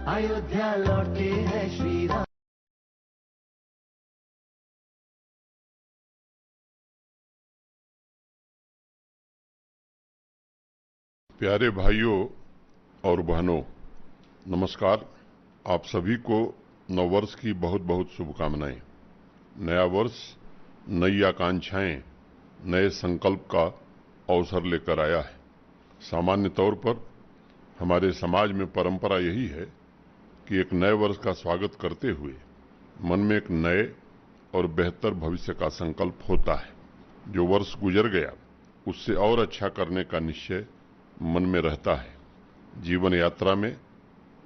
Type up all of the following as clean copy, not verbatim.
अयोध्या लौटे हैं श्री राम। प्यारे भाइयों और बहनों, नमस्कार। आप सभी को नववर्ष की बहुत बहुत शुभकामनाएं। नया वर्ष नई आकांक्षाएं, नए संकल्प का अवसर लेकर आया है। सामान्य तौर पर हमारे समाज में परंपरा यही है कि एक नए वर्ष का स्वागत करते हुए मन में एक नए और बेहतर भविष्य का संकल्प होता है। जो वर्ष गुजर गया उससे और अच्छा करने का निश्चय मन में रहता है। जीवन यात्रा में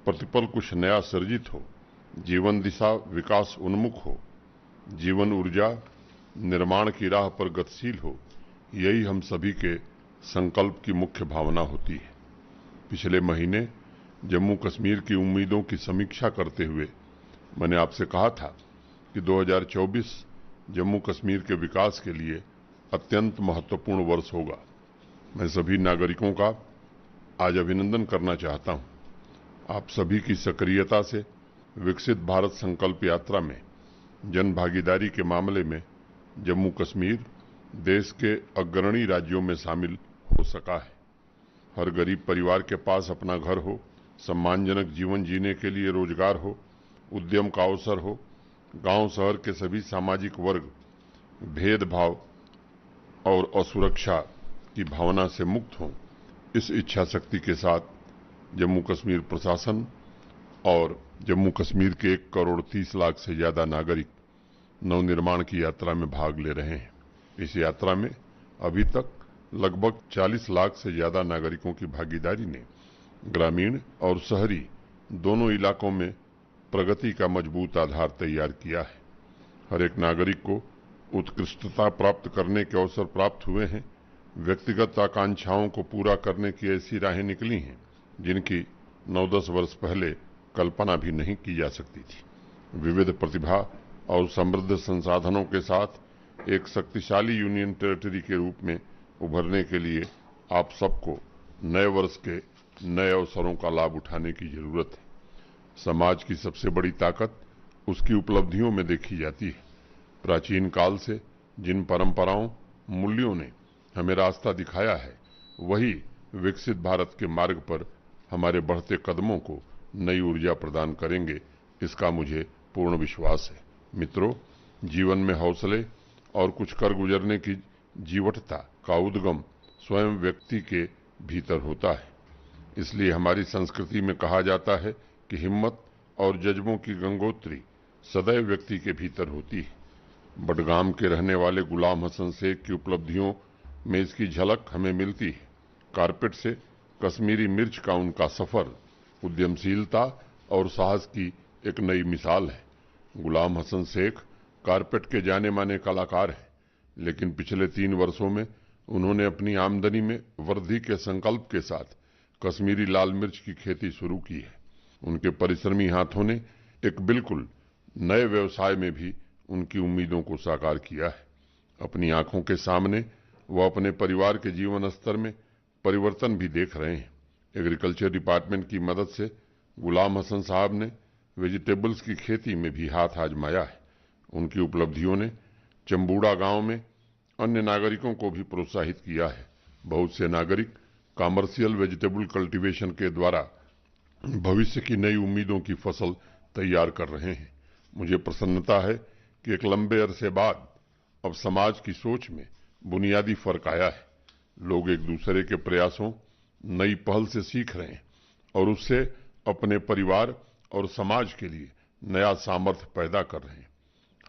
प्रतिपल कुछ नया सर्जित हो, जीवन दिशा विकास उन्मुख हो, जीवन ऊर्जा निर्माण की राह पर गतिशील हो, यही हम सभी के संकल्प की मुख्य भावना होती है। पिछले महीने जम्मू कश्मीर की उम्मीदों की समीक्षा करते हुए मैंने आपसे कहा था कि 2024 जम्मू कश्मीर के विकास के लिए अत्यंत महत्वपूर्ण वर्ष होगा। मैं सभी नागरिकों का आज अभिनंदन करना चाहता हूं। आप सभी की सक्रियता से विकसित भारत संकल्प यात्रा में जन भागीदारी के मामले में जम्मू कश्मीर देश के अग्रणी राज्यों में शामिल हो सका है। हर गरीब परिवार के पास अपना घर हो, सम्मानजनक जीवन जीने के लिए रोजगार हो, उद्यम का अवसर हो, गांव शहर के सभी सामाजिक वर्ग भेदभाव और असुरक्षा की भावना से मुक्त हों। इस इच्छा शक्ति के साथ जम्मू कश्मीर प्रशासन और जम्मू कश्मीर के 1 करोड़ 30 लाख से ज्यादा नागरिक नवनिर्माण की यात्रा में भाग ले रहे हैं। इस यात्रा में अभी तक लगभग 40 लाख से ज्यादा नागरिकों की भागीदारी ने ग्रामीण और शहरी दोनों इलाकों में प्रगति का मजबूत आधार तैयार किया है। हर एक नागरिक को उत्कृष्टता प्राप्त करने के अवसर प्राप्त हुए हैं। व्यक्तिगत आकांक्षाओं को पूरा करने की ऐसी राहें निकली हैं जिनकी 9-10 वर्ष पहले कल्पना भी नहीं की जा सकती थी। विविध प्रतिभा और समृद्ध संसाधनों के साथ एक शक्तिशाली यूनियन टेरिटरी के रूप में उभरने के लिए आप सबको नए वर्ष के नए अवसरों का लाभ उठाने की जरूरत है। समाज की सबसे बड़ी ताकत उसकी उपलब्धियों में देखी जाती है। प्राचीन काल से जिन परंपराओं मूल्यों ने हमें रास्ता दिखाया है, वही विकसित भारत के मार्ग पर हमारे बढ़ते कदमों को नई ऊर्जा प्रदान करेंगे, इसका मुझे पूर्ण विश्वास है। मित्रों, जीवन में हौसले और कुछ कर गुजरने की जीवटता का उद्गम स्वयं व्यक्ति के भीतर होता है। इसलिए हमारी संस्कृति में कहा जाता है कि हिम्मत और जज्बों की गंगोत्री सदैव व्यक्ति के भीतर होती है। बडगाम के रहने वाले गुलाम हसन शेख की उपलब्धियों में इसकी झलक हमें मिलती है। कारपेट से कश्मीरी मिर्च का उनका सफर उद्यमशीलता और साहस की एक नई मिसाल है। गुलाम हसन शेख कारपेट के जाने माने कलाकार हैं, लेकिन पिछले 3 वर्षों में उन्होंने अपनी आमदनी में वृद्धि के संकल्प के साथ कश्मीरी लाल मिर्च की खेती शुरू की है। उनके परिश्रमी हाथों ने एक बिल्कुल नए व्यवसाय में भी उनकी उम्मीदों को साकार किया है। अपनी आंखों के सामने वो अपने परिवार के जीवन स्तर में परिवर्तन भी देख रहे हैं। एग्रीकल्चर डिपार्टमेंट की मदद से गुलाम हसन साहब ने वेजिटेबल्स की खेती में भी हाथ आजमाया है। उनकी उपलब्धियों ने चंबूड़ा गांव में अन्य नागरिकों को भी प्रोत्साहित किया है। बहुत से नागरिक कमर्शियल वेजिटेबल कल्टीवेशन के द्वारा भविष्य की नई उम्मीदों की फसल तैयार कर रहे हैं। मुझे प्रसन्नता है कि एक लंबे अरसे बाद अब समाज की सोच में बुनियादी फर्क आया है। लोग एक दूसरे के प्रयासों, नई पहल से सीख रहे हैं और उससे अपने परिवार और समाज के लिए नया सामर्थ्य पैदा कर रहे हैं।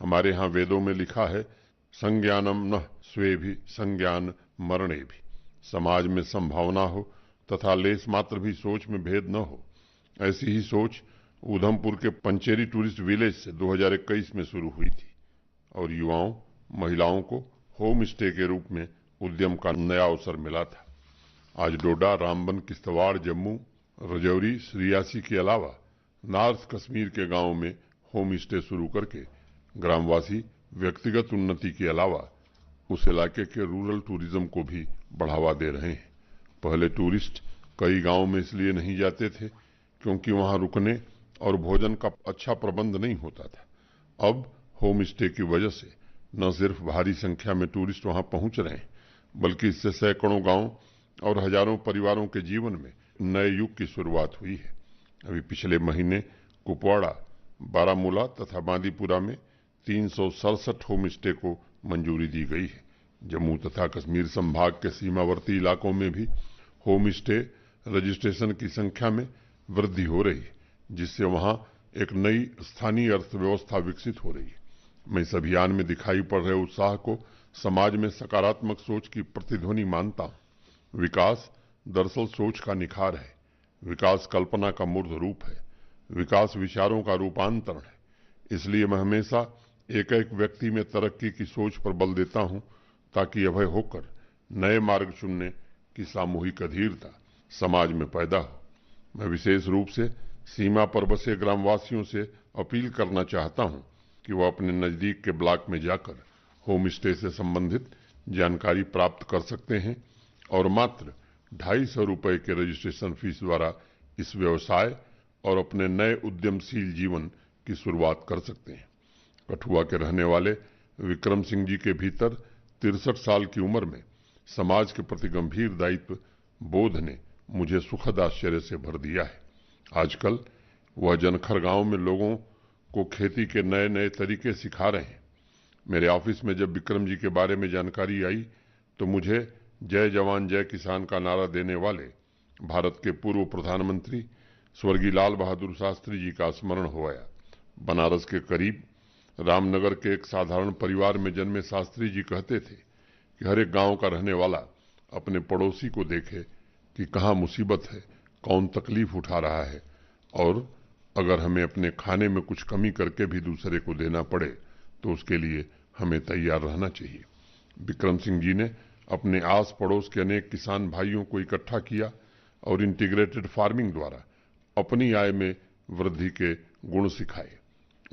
हमारे यहाँ वेदों में लिखा है, संज्ञानम न स्वेभि संज्ञान मरणे भी। समाज में संभावना हो तथा लेस मात्र भी सोच में भेद न हो, ऐसी ही सोच उधमपुर के पंचेरी टूरिस्ट विलेज से 2021 में शुरू हुई थी और युवाओं, महिलाओं को होम स्टे के रूप में उद्यम का नया अवसर मिला था। आज डोडा, रामबन, किश्तवाड़, जम्मू, रजौरी, श्रियासी के अलावा नॉर्थ कश्मीर के गांवों में होम स्टे शुरू करके ग्रामवासी व्यक्तिगत उन्नति के अलावा उस इलाके के रूरल टूरिज्म को भी बढ़ावा दे रहे हैं। पहले टूरिस्ट कई गांव में इसलिए नहीं जाते थे क्योंकि वहां रुकने और भोजन का अच्छा प्रबंध नहीं होता था। अब होम स्टे की वजह से न सिर्फ भारी संख्या में टूरिस्ट वहां पहुंच रहे हैं, बल्कि इससे सैकड़ों गांव और हजारों परिवारों के जीवन में नए युग की शुरुआत हुई है। अभी पिछले महीने कुपवाड़ा, बारामूला तथा बांदीपुरा में 367 होम स्टे को मंजूरी दी गई है। जम्मू तथा कश्मीर संभाग के सीमावर्ती इलाकों में भी होम स्टे रजिस्ट्रेशन की संख्या में वृद्धि हो रही है, जिससे वहां एक नई स्थानीय अर्थव्यवस्था विकसित हो रही है। मैं इस अभियान में दिखाई पड़ रहे उत्साह को समाज में सकारात्मक सोच की प्रतिध्वनि मानता हूं। विकास दरअसल सोच का निखार है, विकास कल्पना का मूर्त रूप है, विकास विचारों का रूपांतरण है। इसलिए मैं हमेशा एक एक व्यक्ति में तरक्की की सोच पर बल देता हूं, ताकि अभय होकर नए मार्ग चुनने की सामूहिक अधीरता समाज में पैदा हो। मैं विशेष रूप से सीमा पर बसे ग्रामवासियों से अपील करना चाहता हूं कि वह अपने नजदीक के ब्लॉक में जाकर होम स्टे से संबंधित जानकारी प्राप्त कर सकते हैं और मात्र 250 रुपए के रजिस्ट्रेशन फीस द्वारा इस व्यवसाय और अपने नए उद्यमशील जीवन की शुरुआत कर सकते हैं। कठुआ के रहने वाले विक्रम सिंह जी के भीतर 63 साल की उम्र में समाज के प्रति गंभीर दायित्व बोध ने मुझे सुखद आश्चर्य से भर दिया है। आजकल वह जनखर गांव में लोगों को खेती के नए नए तरीके सिखा रहे हैं। मेरे ऑफिस में जब विक्रम जी के बारे में जानकारी आई तो मुझे जय जवान जय किसान का नारा देने वाले भारत के पूर्व प्रधानमंत्री स्वर्गीय लाल बहादुर शास्त्री जी का स्मरण हो आया। बनारस के करीब रामनगर के एक साधारण परिवार में जन्मे शास्त्री जी कहते थे कि हर एक गांव का रहने वाला अपने पड़ोसी को देखे कि कहाँ मुसीबत है, कौन तकलीफ उठा रहा है, और अगर हमें अपने खाने में कुछ कमी करके भी दूसरे को देना पड़े तो उसके लिए हमें तैयार रहना चाहिए। विक्रम सिंह जी ने अपने आस पड़ोस के अनेक किसान भाइयों को इकट्ठा किया और इंटीग्रेटेड फार्मिंग द्वारा अपनी आय में वृद्धि के गुण सिखाए।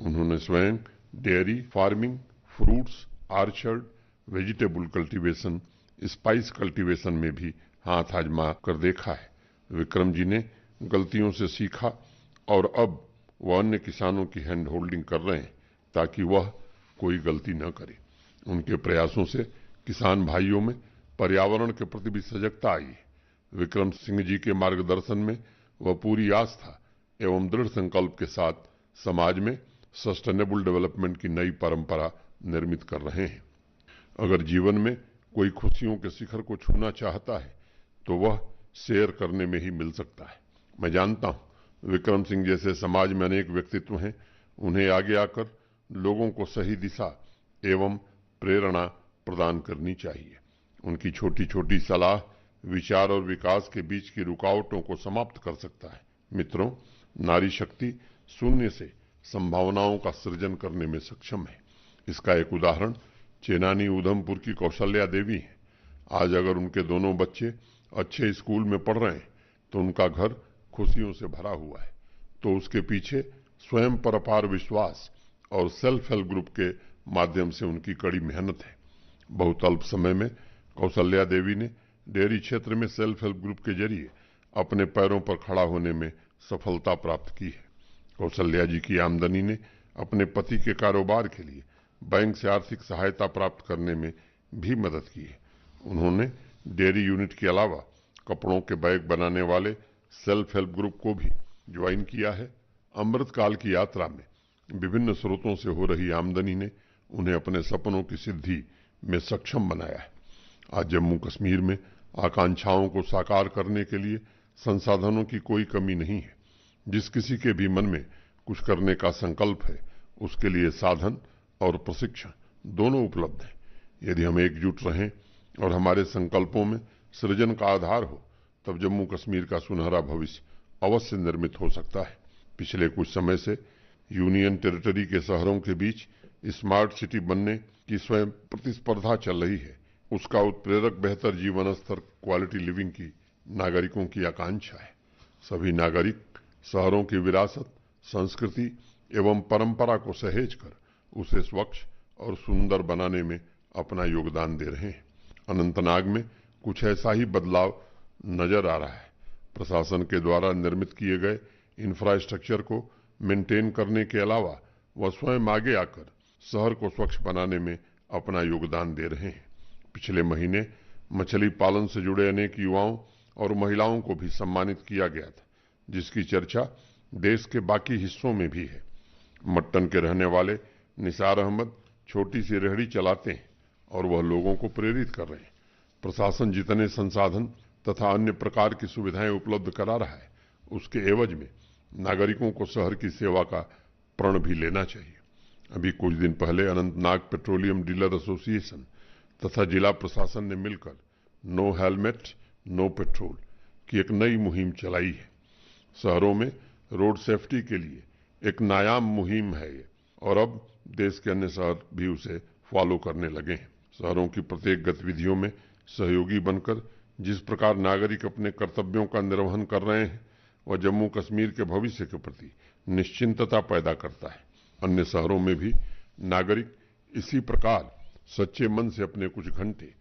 उन्होंने स्वयं dairy farming, fruits, orchard, vegetable cultivation, spice cultivation में भी हाथ आजमा कर देखा है। विक्रम जी ने गलतियों से सीखा और अब वह अन्य किसानों की हैंड होल्डिंग कर रहे हैं ताकि वह कोई गलती न करे। उनके प्रयासों से किसान भाइयों में पर्यावरण के प्रति भी सजगता आई है। विक्रम सिंह जी के मार्गदर्शन में वह पूरी आस्था एवं दृढ़ संकल्प के साथ समाज में सस्टेनेबल डेवलपमेंट की नई परंपरा निर्मित कर रहे हैं। अगर जीवन में कोई खुशियों के शिखर को छूना चाहता है तो वह शेयर करने में ही मिल सकता है। मैं जानता हूं विक्रम सिंह जैसे समाज में अनेक व्यक्तित्व हैं, उन्हें आगे आकर लोगों को सही दिशा एवं प्रेरणा प्रदान करनी चाहिए। उनकी छोटी छोटी सलाह विचार और विकास के बीच की रुकावटों को समाप्त कर सकता है। मित्रों, नारी शक्ति शून्य से संभावनाओं का सृजन करने में सक्षम है। इसका एक उदाहरण चेनानी उधमपुर की कौशल्या देवी है। आज अगर उनके दोनों बच्चे अच्छे स्कूल में पढ़ रहे हैं तो उनका घर खुशियों से भरा हुआ है, तो उसके पीछे स्वयं पर अपार विश्वास और सेल्फ हेल्प ग्रुप के माध्यम से उनकी कड़ी मेहनत है। बहुत अल्प समय में कौशल्या देवी ने डेयरी क्षेत्र में सेल्फ हेल्प ग्रुप के जरिए अपने पैरों पर खड़ा होने में सफलता प्राप्त की है। कौशल्या जी की आमदनी ने अपने पति के कारोबार के लिए बैंक से आर्थिक सहायता प्राप्त करने में भी मदद की है। उन्होंने डेयरी यूनिट के अलावा कपड़ों के बैग बनाने वाले सेल्फ हेल्प ग्रुप को भी ज्वाइन किया है। अमृतकाल की यात्रा में विभिन्न स्रोतों से हो रही आमदनी ने उन्हें अपने सपनों की सिद्धि में सक्षम बनाया है। आज जम्मू कश्मीर में आकांक्षाओं को साकार करने के लिए संसाधनों की कोई कमी नहीं है। जिस किसी के भी मन में कुछ करने का संकल्प है, उसके लिए साधन और प्रशिक्षण दोनों उपलब्ध हैं। यदि हम एकजुट रहें और हमारे संकल्पों में सृजन का आधार हो, तब जम्मू कश्मीर का सुनहरा भविष्य अवश्य निर्मित हो सकता है। पिछले कुछ समय से यूनियन टेरिटरी के शहरों के बीच स्मार्ट सिटी बनने की स्वयं प्रतिस्पर्धा चल रही है। उसका उत्प्रेरक बेहतर जीवन स्तर, क्वालिटी लिविंग की नागरिकों की आकांक्षा है। सभी नागरिक शहरों की विरासत, संस्कृति एवं परंपरा को सहेज कर उसे स्वच्छ और सुंदर बनाने में अपना योगदान दे रहे हैं। अनंतनाग में कुछ ऐसा ही बदलाव नजर आ रहा है। प्रशासन के द्वारा निर्मित किए गए इंफ्रास्ट्रक्चर को मेंटेन करने के अलावा वह स्वयं आगे आकर शहर को स्वच्छ बनाने में अपना योगदान दे रहे हैं। पिछले महीने मछली पालन से जुड़े अनेक युवाओं और महिलाओं को भी सम्मानित किया गया था, जिसकी चर्चा देश के बाकी हिस्सों में भी है। मट्टन के रहने वाले निसार अहमद छोटी सी रेहड़ी चलाते हैं और वह लोगों को प्रेरित कर रहे हैं। प्रशासन जितने संसाधन तथा अन्य प्रकार की सुविधाएं उपलब्ध करा रहा है, उसके एवज में नागरिकों को शहर की सेवा का प्रण भी लेना चाहिए। अभी कुछ दिन पहले अनंतनाग पेट्रोलियम डीलर एसोसिएशन तथा जिला प्रशासन ने मिलकर नो हेलमेट नो पेट्रोल की एक नई मुहिम चलाई है। शहरों में रोड सेफ्टी के लिए एक नायाब मुहिम है ये, और अब देश के अन्य शहर भी उसे फॉलो करने लगे हैं। शहरों की प्रत्येक गतिविधियों में सहयोगी बनकर जिस प्रकार नागरिक अपने कर्तव्यों का निर्वहन कर रहे हैं, वह जम्मू कश्मीर के भविष्य के प्रति निश्चिंतता पैदा करता है। अन्य शहरों में भी नागरिक इसी प्रकार सच्चे मन से अपने कुछ घंटे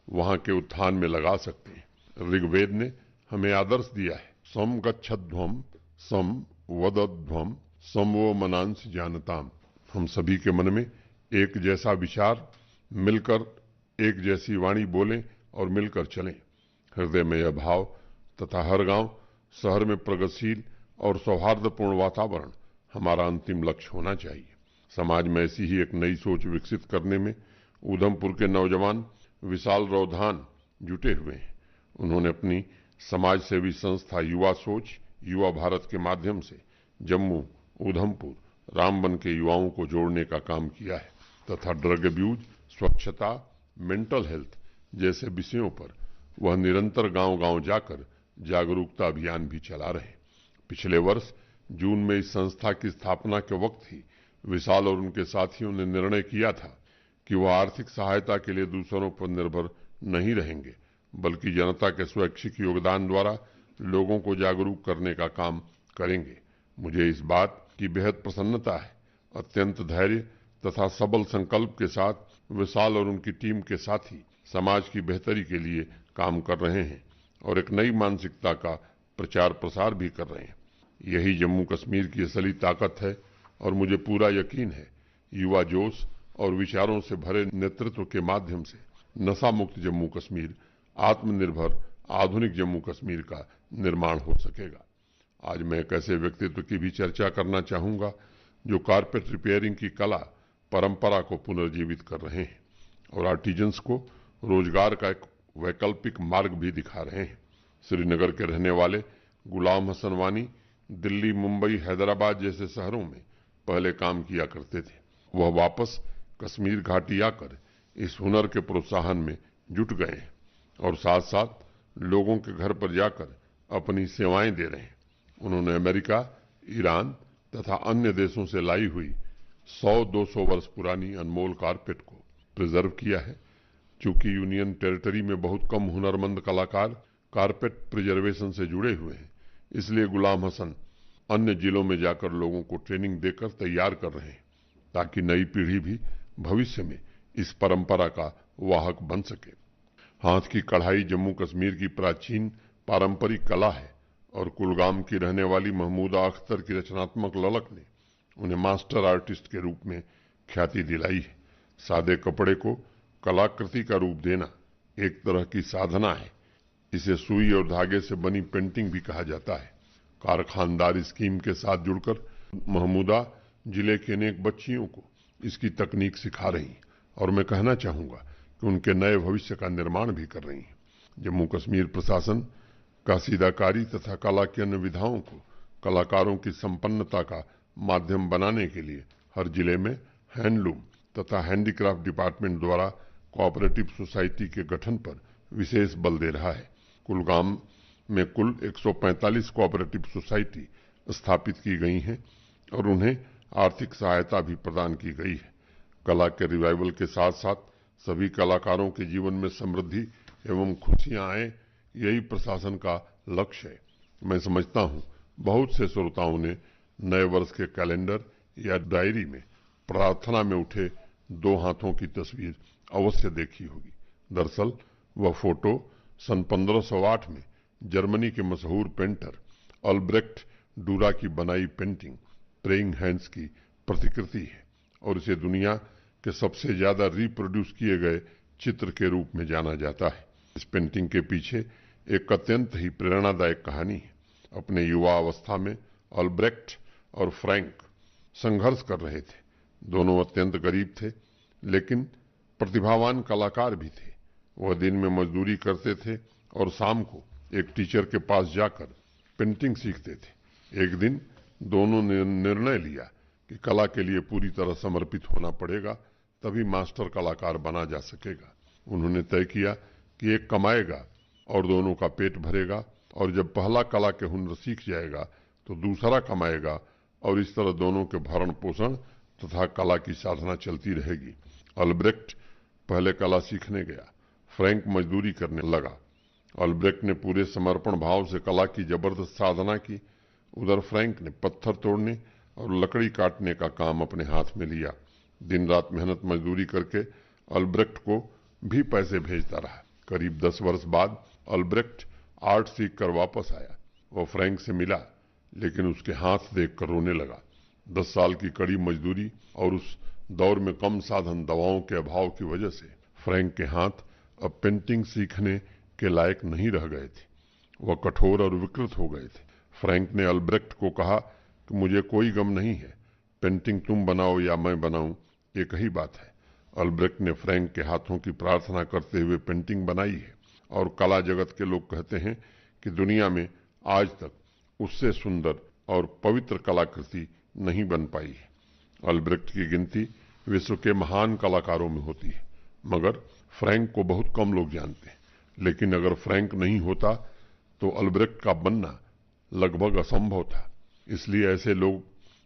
वहां के उत्थान में लगा सकते हैं। ऋग्वेद ने हमें आदर्श दिया है, सम गच्छध्वम सम वदध्वम सम वो मनांस जानताम। हम सभी के मन में एक जैसा विचार, मिलकर एक जैसी वाणी बोलें और मिलकर चलें। हृदय में यह भाव तथा हर गांव शहर में प्रगतिशील और सौहार्दपूर्ण वातावरण हमारा अंतिम लक्ष्य होना चाहिए। समाज में ऐसी ही एक नई सोच विकसित करने में उधमपुर के नौजवान विशाल रौधान जुटे हुए हैं। उन्होंने अपनी समाज सेवी संस्था युवा सोच युवा भारत के माध्यम से जम्मू, उधमपुर, रामबन के युवाओं को जोड़ने का काम किया है तथा ड्रग अब्यूज, स्वच्छता, मेंटल हेल्थ जैसे विषयों पर वह निरंतर गांव-गांव जाकर जागरूकता अभियान भी चला रहे हैं। पिछले वर्ष जून में इस संस्था की स्थापना के वक्त ही विशाल और उनके साथियों ने निर्णय किया था कि वह आर्थिक सहायता के लिए दूसरों पर निर्भर नहीं रहेंगे, बल्कि जनता के स्वैच्छिक योगदान द्वारा लोगों को जागरूक करने का काम करेंगे। मुझे इस बात की बेहद प्रसन्नता है। अत्यंत धैर्य तथा सबल संकल्प के साथ विशाल और उनकी टीम के साथी समाज की बेहतरी के लिए काम कर रहे हैं और एक नई मानसिकता का प्रचार प्रसार भी कर रहे हैं। यही जम्मू कश्मीर की असली ताकत है और मुझे पूरा यकीन है युवा जोश और विचारों से भरे नेतृत्व के माध्यम से नशा मुक्त जम्मू कश्मीर, आत्मनिर्भर आधुनिक जम्मू कश्मीर का निर्माण हो सकेगा। आज मैं एक ऐसे व्यक्तित्व की भी चर्चा करना चाहूंगा जो कारपेट रिपेयरिंग की कला परंपरा को पुनर्जीवित कर रहे हैं और आर्टिजन्स को रोजगार का एक वैकल्पिक मार्ग भी दिखा रहे हैं। श्रीनगर के रहने वाले गुलाम हसन वानी दिल्ली, मुंबई, हैदराबाद जैसे शहरों में पहले काम किया करते थे। वह वापस कश्मीर घाटी आकर इस हुनर के प्रोत्साहन में जुट गए हैं और साथ साथ लोगों के घर पर जाकर अपनी सेवाएं दे रहे हैं। उन्होंने अमेरिका, ईरान तथा अन्य देशों से लाई हुई 100-200 वर्ष पुरानी अनमोल कारपेट को प्रिजर्व किया है। चूंकि यूनियन टेरिटरी में बहुत कम हुनरमंद कलाकार कारपेट प्रिजर्वेशन से जुड़े हुए हैं, इसलिए गुलाम हसन अन्य जिलों में जाकर लोगों को ट्रेनिंग देकर तैयार कर रहे हैं ताकि नई पीढ़ी भी भविष्य में इस परंपरा का वाहक बन सके। हाथ की कढ़ाई जम्मू कश्मीर की प्राचीन पारंपरिक कला है और कुलगाम की रहने वाली महमूदा अख्तर की रचनात्मक ललक ने उन्हें मास्टर आर्टिस्ट के रूप में ख्याति दिलाई है। सादे कपड़े को कलाकृति का रूप देना एक तरह की साधना है। इसे सुई और धागे से बनी पेंटिंग भी कहा जाता है। कारखानदारी स्कीम के साथ जुड़कर महमूदा जिले के अनेक बच्चियों को इसकी तकनीक सिखा रही हैं और मैं कहना चाहूंगा कि उनके नए भविष्य का निर्माण भी कर रही हैं। जम्मू कश्मीर प्रशासन कसीदाकारी तथा कला की अन्य विधाओं को कलाकारों की संपन्नता का माध्यम बनाने के लिए हर जिले में हैंडलूम तथा हैंडीक्राफ्ट डिपार्टमेंट द्वारा कोऑपरेटिव सोसाइटी के गठन पर विशेष बल दे रहा है। कुलगाम में कुल 145 कोऑपरेटिव सोसाइटी स्थापित की गई हैं और उन्हें आर्थिक सहायता भी प्रदान की गई है। कला के रिवाइवल के साथ साथ सभी कलाकारों के जीवन में समृद्धि एवं खुशियां आए, यही प्रशासन का लक्ष्य है। मैं समझता हूं बहुत से श्रोताओं ने नए वर्ष के कैलेंडर या डायरी में प्रार्थना में उठे 2 हाथों की तस्वीर अवश्य देखी होगी। दरअसल वह फोटो सन 1508 में जर्मनी के मशहूर पेंटर अल्ब्रेक्ट डूरा की बनाई पेंटिंग प्रेइंग हैंड्स की प्रतिकृति है और इसे दुनिया के सबसे ज्यादा रिप्रोड्यूस किए गए चित्र के रूप में जाना जाता है। इस पेंटिंग के पीछे एक अत्यंत ही प्रेरणादायक कहानी है। अपने युवा अवस्था में अल्ब्रेक्ट और फ्रैंक संघर्ष कर रहे थे। दोनों अत्यंत गरीब थे लेकिन प्रतिभावान कलाकार भी थे। वह दिन में मजदूरी करते थे और शाम को एक टीचर के पास जाकर पेंटिंग सीखते थे। एक दिन दोनों ने निर्णय लिया कि कला के लिए पूरी तरह समर्पित होना पड़ेगा, तभी मास्टर कलाकार बना जा सकेगा। उन्होंने तय किया कि एक कमाएगा और दोनों का पेट भरेगा, और जब पहला कला के हुनर सीख जाएगा तो दूसरा कमाएगा, और इस तरह दोनों के भरण पोषण तथा कला की साधना चलती रहेगी। अल्ब्रेक्ट पहले कला सीखने गया, फ्रैंक मजदूरी करने लगा। अल्ब्रेक्ट ने पूरे समर्पण भाव से कला की जबरदस्त साधना की। उधर फ्रैंक ने पत्थर तोड़ने और लकड़ी काटने का काम अपने हाथ में लिया। दिन रात मेहनत मजदूरी करके अल्ब्रेक्ट को भी पैसे भेजता रहा। करीब 10 वर्ष बाद अल्ब्रेक्ट आर्ट सीख कर वापस आया। वह फ्रैंक से मिला लेकिन उसके हाथ देखकर रोने लगा। 10 साल की कड़ी मजदूरी और उस दौर में कम साधन दवाओं के अभाव की वजह से फ्रैंक के हाथ अब पेंटिंग सीखने के लायक नहीं रह गए थे। वह कठोर और विकृत हो गए थे। फ्रैंक ने अल्ब्रेक्ट को कहा कि मुझे कोई गम नहीं है, पेंटिंग तुम बनाओ या मैं बनाऊं, एक ही बात है। अल्ब्रेक्ट ने फ्रैंक के हाथों की प्रार्थना करते हुए पेंटिंग बनाई है और कला जगत के लोग कहते हैं कि दुनिया में आज तक उससे सुंदर और पवित्र कलाकृति नहीं बन पाई है। अल्ब्रेक्ट की गिनती विश्व के महान कलाकारों में होती है, मगर फ्रैंक को बहुत कम लोग जानते हैं। लेकिन अगर फ्रैंक नहीं होता तो अल्ब्रेक्ट का बनना लगभग असंभव था। इसलिए ऐसे लोग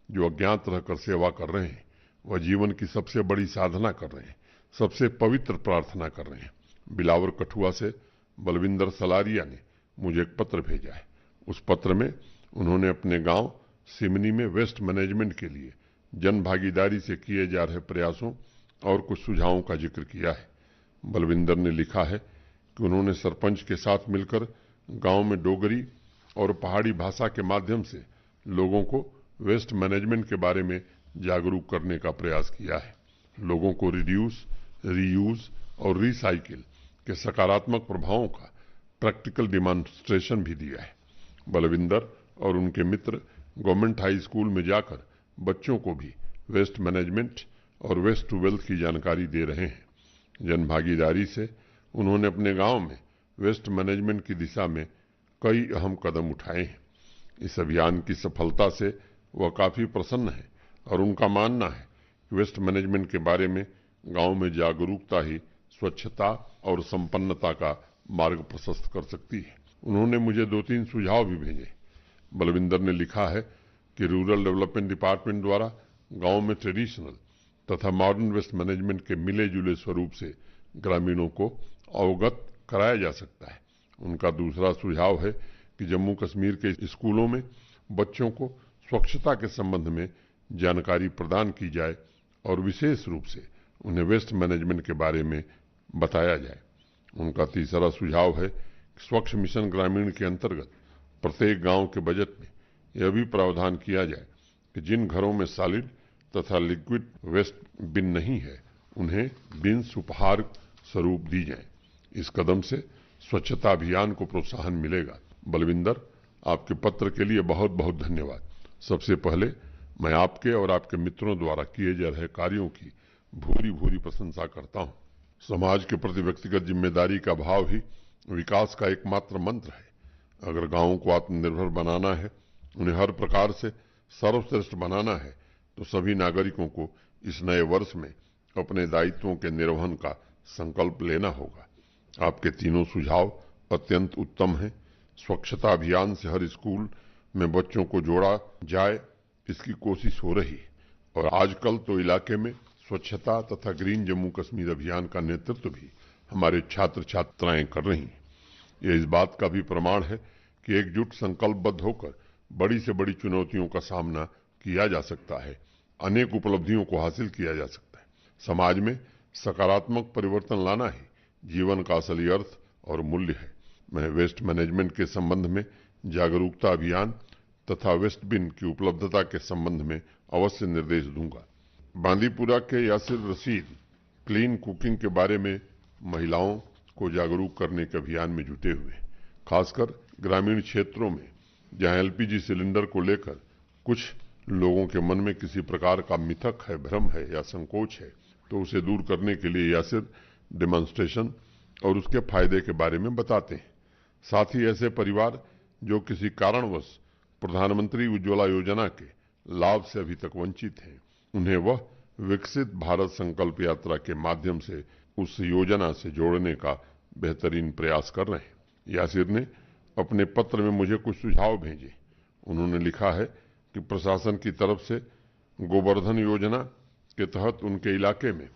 जो अज्ञात रहकर सेवा कर रहे हैं, वह जीवन की सबसे बड़ी साधना कर रहे हैं, सबसे पवित्र प्रार्थना कर रहे हैं। बिलावर कठुआ से बलविंदर सलारिया ने मुझे एक पत्र भेजा है। उस पत्र में उन्होंने अपने गांव सिमनी में वेस्ट मैनेजमेंट के लिए जन भागीदारी से किए जा रहे प्रयासों और कुछ सुझावों का जिक्र किया है। बलविंदर ने लिखा है कि उन्होंने सरपंच के साथ मिलकर गांव में डोगरी और पहाड़ी भाषा के माध्यम से लोगों को वेस्ट मैनेजमेंट के बारे में जागरूक करने का प्रयास किया है। लोगों को रिड्यूस, रीयूज और रिसाइकिल के सकारात्मक प्रभावों का प्रैक्टिकल डिमॉन्स्ट्रेशन भी दिया है। बलविंदर और उनके मित्र गवर्नमेंट हाई स्कूल में जाकर बच्चों को भी वेस्ट मैनेजमेंट और वेस्ट टू वेल्थ की जानकारी दे रहे हैं। जन भागीदारी से उन्होंने अपने गांव में वेस्ट मैनेजमेंट की दिशा में कई अहम कदम उठाए हैं। इस अभियान की सफलता से वह काफी प्रसन्न है और उनका मानना है कि वेस्ट मैनेजमेंट के बारे में गांव में जागरूकता ही स्वच्छता और संपन्नता का मार्ग प्रशस्त कर सकती है। उन्होंने मुझे 2-3 सुझाव भी भेजे। बलविंदर ने लिखा है कि रूरल डेवलपमेंट डिपार्टमेंट द्वारा गांव में ट्रेडिशनल तथा मॉडर्न वेस्ट मैनेजमेंट के मिले जुले स्वरूप से ग्रामीणों को अवगत कराया जा सकता है। उनका दूसरा सुझाव है कि जम्मू कश्मीर के स्कूलों में बच्चों को स्वच्छता के संबंध में जानकारी प्रदान की जाए और विशेष रूप से उन्हें वेस्ट मैनेजमेंट के बारे में बताया जाए। उनका तीसरा सुझाव है कि स्वच्छ मिशन ग्रामीण के अंतर्गत प्रत्येक गांव के बजट में यह भी प्रावधान किया जाए कि जिन घरों में सॉलिड तथा लिक्विड वेस्ट बिन नहीं है, उन्हें बिन्स उपहार स्वरूप दी जाए। इस कदम से स्वच्छता अभियान को प्रोत्साहन मिलेगा। बलविंदर, आपके पत्र के लिए बहुत बहुत धन्यवाद। सबसे पहले मैं आपके और आपके मित्रों द्वारा किए जा रहे कार्यों की भूरी भूरी प्रशंसा करता हूं। समाज के प्रति व्यक्तिगत जिम्मेदारी का भाव ही विकास का एकमात्र मंत्र है। अगर गांवों को आत्मनिर्भर बनाना है, उन्हें हर प्रकार से सर्वश्रेष्ठ बनाना है, तो सभी नागरिकों को इस नए वर्ष में अपने दायित्वों के निर्वहन का संकल्प लेना होगा। आपके तीनों सुझाव अत्यंत उत्तम हैं। स्वच्छता अभियान से हर स्कूल में बच्चों को जोड़ा जाए, इसकी कोशिश हो रही है और आजकल तो इलाके में स्वच्छता तथा ग्रीन जम्मू कश्मीर अभियान का नेतृत्व भी हमारे छात्र छात्राएं कर रही हैं। यह इस बात का भी प्रमाण है कि एकजुट संकल्पबद्ध होकर बड़ी से बड़ी चुनौतियों का सामना किया जा सकता है, अनेक उपलब्धियों को हासिल किया जा सकता है। समाज में सकारात्मक परिवर्तन लाना ही जीवन का असली अर्थ और मूल्य है। मैं वेस्ट मैनेजमेंट के संबंध में जागरूकता अभियान तथा वेस्ट बिन की उपलब्धता के संबंध में अवश्य निर्देश दूंगा। बांदीपुरा के यासिर रशीद क्लीन कुकिंग के बारे में महिलाओं को जागरूक करने के अभियान में जुटे हुए, खासकर ग्रामीण क्षेत्रों में जहां एलपीजी सिलेंडर को लेकर कुछ लोगों के मन में किसी प्रकार का मिथक है, भ्रम है या संकोच है, तो उसे दूर करने के लिए यासिर डेमोन्स्ट्रेशन और उसके फायदे के बारे में बताते हैं। साथ ही ऐसे परिवार जो किसी कारणवश प्रधानमंत्री उज्ज्वला योजना के लाभ से अभी तक वंचित हैं, उन्हें वह विकसित भारत संकल्प यात्रा के माध्यम से उस योजना से जोड़ने का बेहतरीन प्रयास कर रहे हैं। यासिर ने अपने पत्र में मुझे कुछ सुझाव भेजे। उन्होंने लिखा है कि प्रशासन की तरफ से गोवर्धन योजना के तहत उनके इलाके में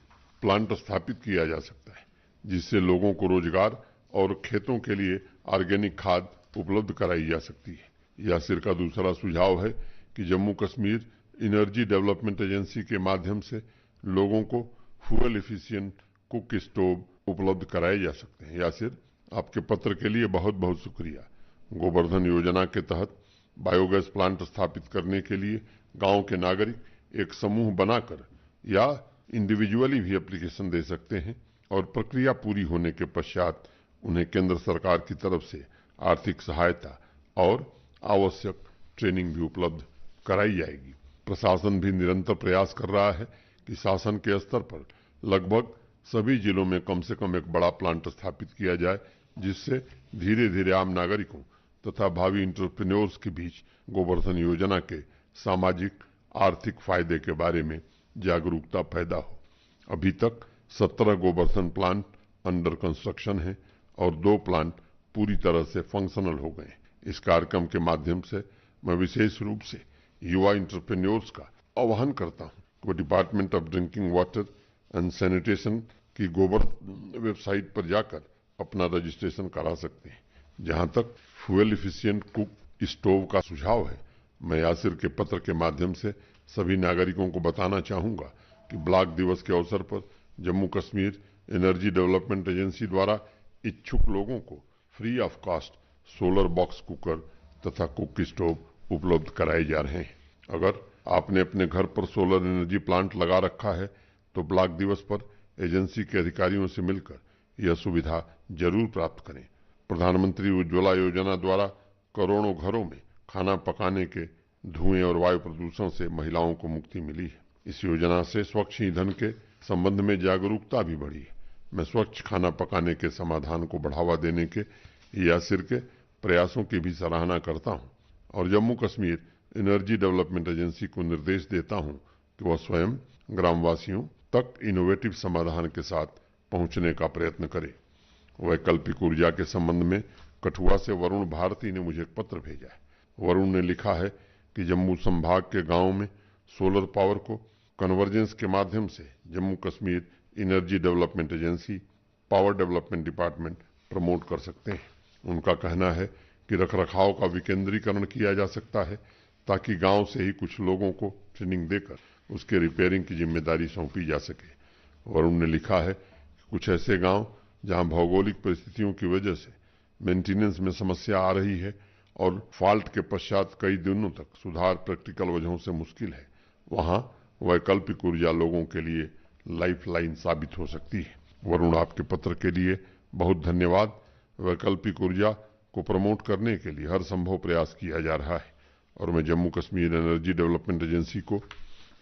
प्लांट स्थापित किया जा सकता है, जिससे लोगों को रोजगार और खेतों के लिए ऑर्गेनिक खाद उपलब्ध कराई जा सकती है। यासिर का दूसरा सुझाव है कि Jammu Kashmir energy development agency के माध्यम से लोगों को फ्यूल एफिशिएंट कुक स्टोव उपलब्ध कराए जा सकते हैं। यासिर, आपके पत्र के लिए बहुत बहुत शुक्रिया। गोवर्धन योजना के तहत बायोगैस प्लांट स्थापित करने के लिए गांव के नागरिक एक समूह बनाकर या इंडिविजुअली भी एप्लीकेशन दे सकते हैं और प्रक्रिया पूरी होने के पश्चात उन्हें केंद्र सरकार की तरफ से आर्थिक सहायता और आवश्यक ट्रेनिंग भी उपलब्ध कराई जाएगी। प्रशासन भी निरंतर प्रयास कर रहा है कि शासन के स्तर पर लगभग सभी जिलों में कम से कम एक बड़ा प्लांट स्थापित किया जाए, जिससे धीरे धीरे आम नागरिकों तथा भावी एंटरप्रेन्योर्स के बीच गोवर्धन योजना के सामाजिक आर्थिक फायदे के बारे में जागरूकता पैदा हो। अभी तक 17 गोवर्धन प्लांट अंडर कंस्ट्रक्शन हैं और 2 प्लांट पूरी तरह से फंक्शनल हो गए। इस कार्यक्रम के माध्यम से मैं विशेष रूप से युवा एंटरप्रेन्योर्स का आह्वान करता हूं कि वो department of drinking water and sanitation की गोवर्धन वेबसाइट पर जाकर अपना रजिस्ट्रेशन करा सकते हैं। जहां तक फ्यूल एफिशिएंट कुक स्टोव का सुझाव है, मैं यासिर के पत्र के माध्यम से सभी नागरिकों को बताना चाहूंगा कि ब्लॉक दिवस के अवसर पर Jammu Kashmir energy development agency द्वारा इच्छुक लोगों को free of cost solar box cooker तथा कुक स्टोव उपलब्ध कराए जा रहे हैं। अगर आपने अपने घर पर सोलर एनर्जी प्लांट लगा रखा है तो ब्लॉक दिवस पर एजेंसी के अधिकारियों से मिलकर यह सुविधा जरूर प्राप्त करें। प्रधानमंत्री उज्ज्वला योजना द्वारा करोड़ों घरों में खाना पकाने के धुएं और वायु प्रदूषण से महिलाओं को मुक्ति मिली है। इस योजना से स्वच्छ ईंधन के संबंध में जागरूकता भी बढ़ी है। मैं स्वच्छ खाना पकाने के समाधान को बढ़ावा देने के यासिर के प्रयासों की भी सराहना करता हूं और Jammu Kashmir energy development agency को निर्देश देता हूं कि वह स्वयं ग्रामवासियों तक इनोवेटिव समाधान के साथ पहुंचने का प्रयत्न करे। वैकल्पिक ऊर्जा के संबंध में कठुआ से वरुण भारती ने मुझे एक पत्र भेजा है। वरुण ने लिखा है कि जम्मू संभाग के गांवों में सोलर पावर को कन्वर्जेंस के माध्यम से Jammu Kashmir energy development agency power development department promote कर सकते हैं। उनका कहना है कि रखरखाव का विकेंद्रीकरण किया जा सकता है ताकि गांव से ही कुछ लोगों को ट्रेनिंग देकर उसके रिपेयरिंग की जिम्मेदारी सौंपी जा सके। वरुण ने लिखा है कि कुछ ऐसे गांव जहां भौगोलिक परिस्थितियों की वजह से मेंटेनेंस में समस्या आ रही है और फॉल्ट के पश्चात कई दिनों तक सुधार प्रैक्टिकल वजहों से मुश्किल है, वहां वैकल्पिक ऊर्जा लोगों के लिए लाइफलाइन साबित हो सकती है। वरुण, आपके पत्र के लिए बहुत धन्यवाद। वैकल्पिक ऊर्जा को प्रमोट करने के लिए हर संभव प्रयास किया जा रहा है और मैं Jammu Kashmir energy development agency को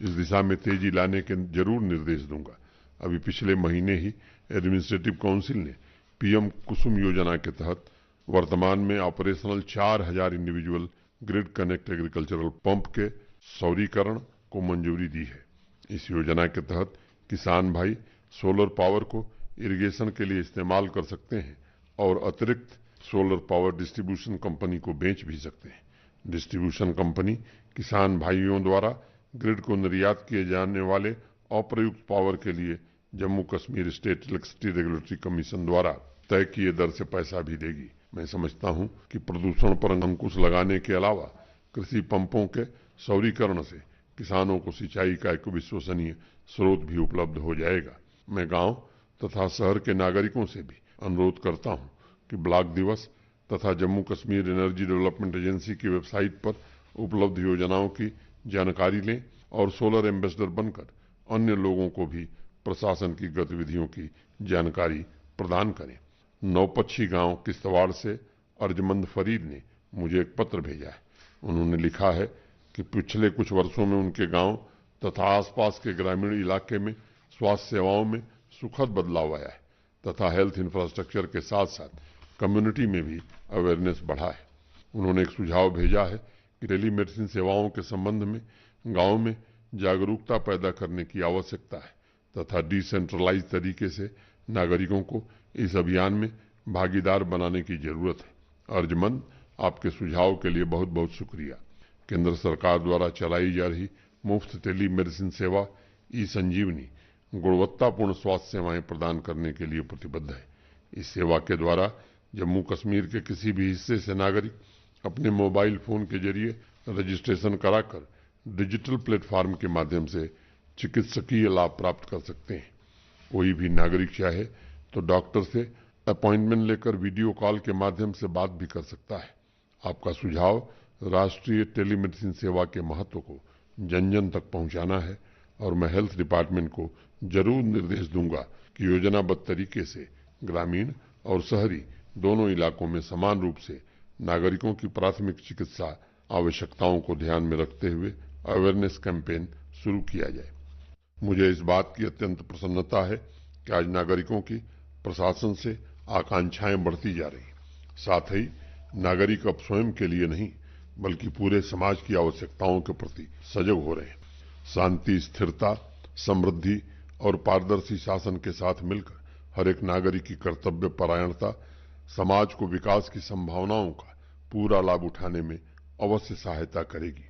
इस दिशा में तेजी लाने के जरूर निर्देश दूंगा। अभी पिछले महीने ही एडमिनिस्ट्रेटिव काउंसिल ने पीएम कुसुम योजना के तहत वर्तमान में operational 4000 individual grid connect agricultural pump के सौरीकरण को मंजूरी दी है। इस योजना के तहत किसान भाई सोलर पावर को इरिगेशन के लिए इस्तेमाल कर सकते हैं और अतिरिक्त सोलर पावर डिस्ट्रीब्यूशन कंपनी को बेच भी सकते हैं। डिस्ट्रीब्यूशन कंपनी किसान भाइयों द्वारा ग्रिड को निर्यात किए जाने वाले अप्रयुक्त पावर के लिए Jammu Kashmir state electricity regulatory commission द्वारा तय किए दर से पैसा भी देगी। मैं समझता हूं कि प्रदूषण पर अंकुश लगाने के अलावा कृषि पंपों के सौरीकरण से किसानों को सिंचाई का एक विश्वसनीय स्रोत भी उपलब्ध हो जाएगा। मैं गांव तथा शहर के नागरिकों से भी अनुरोध करता हूं कि ब्लॉक दिवस तथा Jammu Kashmir energy development agency की वेबसाइट पर उपलब्ध योजनाओं की जानकारी लें और सोलर एम्बेसडर बनकर अन्य लोगों को भी प्रशासन की गतिविधियों की जानकारी प्रदान करें। नौपच्छी गांव किश्तवाड़ से अर्जमंद फरीद ने मुझे एक पत्र भेजा है। उन्होंने लिखा है कि पिछले कुछ वर्षों में उनके गांव तथा आसपास के ग्रामीण इलाके में स्वास्थ्य सेवाओं में सुखद बदलाव आया है तथा हेल्थ इंफ्रास्ट्रक्चर के साथ साथ कम्युनिटी में भी अवेयरनेस बढ़ा है। उन्होंने एक सुझाव भेजा है कि टेलीमेडिसिन सेवाओं के संबंध में गांव में जागरूकता पैदा करने की आवश्यकता है तथा डिसेंट्रलाइज तरीके से नागरिकों को इस अभियान में भागीदार बनाने की जरूरत है। अर्जमंद, आपके सुझाव के लिए बहुत बहुत शुक्रिया। केंद्र सरकार द्वारा चलाई जा रही मुफ्त टेलीमेडिसिन सेवा ई संजीवनी गुणवत्तापूर्ण स्वास्थ्य सेवाएं प्रदान करने के लिए प्रतिबद्ध है। इस सेवा के द्वारा जम्मू कश्मीर के किसी भी हिस्से से नागरिक अपने मोबाइल फोन के जरिए रजिस्ट्रेशन कराकर डिजिटल प्लेटफॉर्म के माध्यम से चिकित्सकीय लाभ प्राप्त कर सकते हैं। कोई भी नागरिक चाहे तो डॉक्टर से अपॉइंटमेंट लेकर वीडियो कॉल के माध्यम से बात भी कर सकता है। आपका सुझाव राष्ट्रीय टेलीमेडिसिन सेवा के महत्व को जन जन तक पहुंचाना है और मैं हेल्थ डिपार्टमेंट को जरूर निर्देश दूंगा कि योजनाबद्ध तरीके से ग्रामीण और शहरी दोनों इलाकों में समान रूप से नागरिकों की प्राथमिक चिकित्सा आवश्यकताओं को ध्यान में रखते हुए अवेयरनेस कैंपेन शुरू किया जाए। मुझे इस बात की अत्यंत प्रसन्नता है कि आज नागरिकों की प्रशासन से आकांक्षाएं बढ़ती जा रही। साथ ही नागरिक अब स्वयं के लिए नहीं बल्कि पूरे समाज की आवश्यकताओं के प्रति सजग हो रहे हैं। शांति, स्थिरता, समृद्धि और पारदर्शी शासन के साथ मिलकर हर एक नागरिक की कर्तव्य परायणता समाज को विकास की संभावनाओं का पूरा लाभ उठाने में अवश्य सहायता करेगी।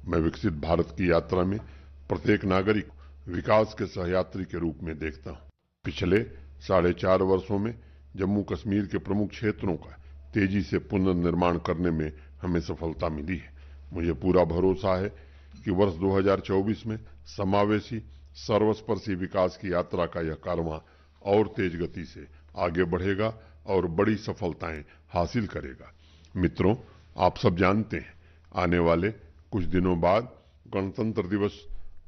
मैं विकसित भारत की यात्रा में प्रत्येक नागरिक विकास के सहयात्री के रूप में देखता हूं। पिछले 4.5 वर्षों में जम्मू कश्मीर के प्रमुख क्षेत्रों का तेजी से पुनर्निर्माण करने में हमें सफलता मिली है। मुझे पूरा भरोसा है कि वर्ष 2024 में समावेशी सर्वस्पर्शी विकास की यात्रा का यह कारवां और तेज गति से आगे बढ़ेगा और बड़ी सफलताएं हासिल करेगा। मित्रों, आप सब जानते हैं आने वाले कुछ दिनों बाद गणतंत्र दिवस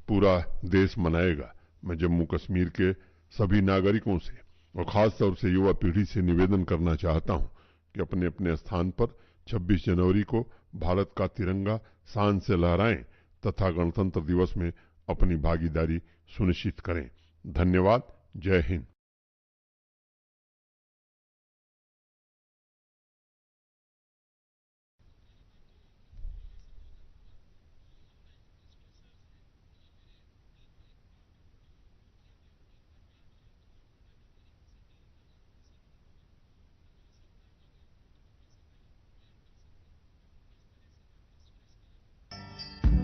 पूरा देश मनाएगा। मैं जम्मू कश्मीर के सभी नागरिकों से और खास तौर से युवा पीढ़ी से निवेदन करना चाहता हूं कि अपने अपने स्थान पर 26 जनवरी को भारत का तिरंगा शान से लहराएं तथा गणतंत्र दिवस में अपनी भागीदारी सुनिश्चित करें। धन्यवाद। जय हिंद।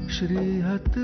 श्री हत